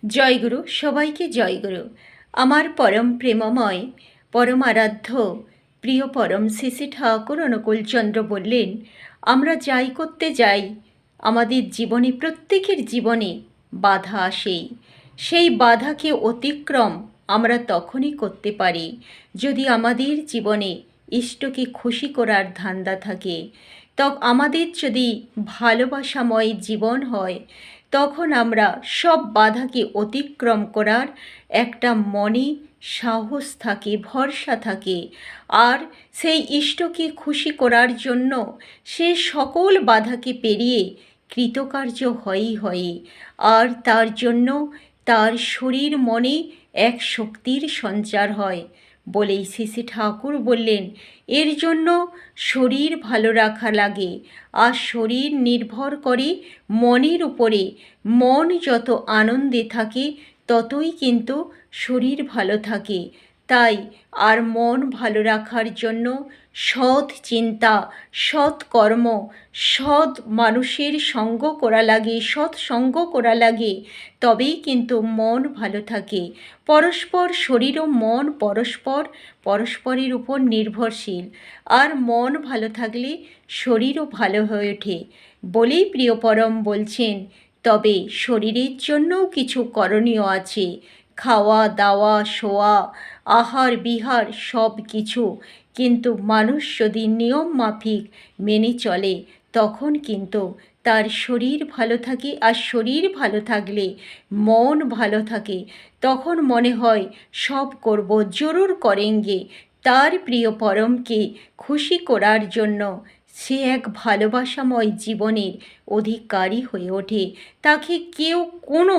জয়গুরু, সবাইকে জয়গুরু। আমার পরম প্রেমময়, পরম আরাধ্য, প্রিয় পরম শ্রী শ্রী ঠাকুর অনুকূলচন্দ্র বললেন, আমরা যাই করতে যাই, আমাদের জীবনে, প্রত্যেকের জীবনে বাধা আসেই। সেই বাধাকে অতিক্রম আমরা তখনই করতে পারি যদি আমাদের জীবনে ইষ্টকে খুশি করার ধান্দা থাকে। আমাদের যদি ভালোবাসাময় জীবন হয়, তখন আমরা সব বাধাকে অতিক্রম করার একটা মনে সাহস থাকে, ভরসা থাকে। আর সেই ইষ্টকে খুশি করার জন্য সে সকল বাধাকে পেরিয়ে কৃতকার্য হয়ই। আর তার জন্য তার শরীর মনে এক শক্তির সঞ্চার হয় বলেই শ্রী শ্রী ঠাকুর বললেন, এর জন্য শরীর ভালো রাখা লাগে। আর শরীর নির্ভর করে মনের উপরে। মন যত আনন্দে থাকে ততই কিন্তু শরীর ভালো থাকে। তাই আর মন ভালো রাখার জন্য সৎ চিন্তা, সৎ কর্ম, সৎ মানুষের সঙ্গ করা লাগে, সৎসঙ্গ করা লাগে। তবেই কিন্তু মন ভালো থাকে। পরস্পর শরীর ও মন পরস্পরের উপর নির্ভরশীল। আর মন ভালো থাকলে শরীরও ভালো হয়ে ওঠে বলেই প্রিয় পরম বলছেন, তবে শরীরের জন্যও কিছু করণীয় আছে। খাওয়া দাওয়া, শোয়া, আহার বিহার সব কিছু কিন্তু মানুষ যদি নিয়ম মাফিক মেনে চলে, তখন কিন্তু তার শরীর ভালো থাকে। আর শরীর ভালো থাকলে মন ভালো থাকে। তখন মনে হয় সব করব, জরুর করেঙ্গে। তার প্রিয় পরমকে খুশি করার জন্য সে এক ভালোবাসাময় জীবনের অধিকারী হয়ে ওঠে। তাকে কেউ কোনো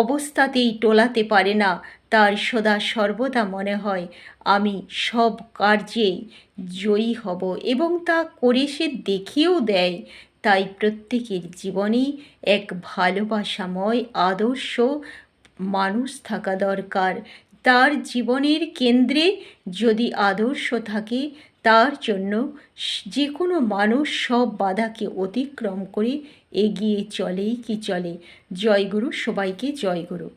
অবস্থাতেই টলাতে পারে না। তার সদা সর্বদা মনে হয় আমি সব কার্যেই জয়ী হব, এবং তা করে সে দেখিয়েও দেয়। তাই প্রত্যেকের জীবনেই এক ভালোবাসাময় আদর্শ মানুষ থাকা দরকার। তার জীবনের কেন্দ্রে যদি আদর্শ থাকে, তার জন্য যে কোনো মানুষ সব বাধাকে অতিক্রম করে এগিয়ে চলেই কি চলে। জয়গুরু, সবাইকে জয়গুরু।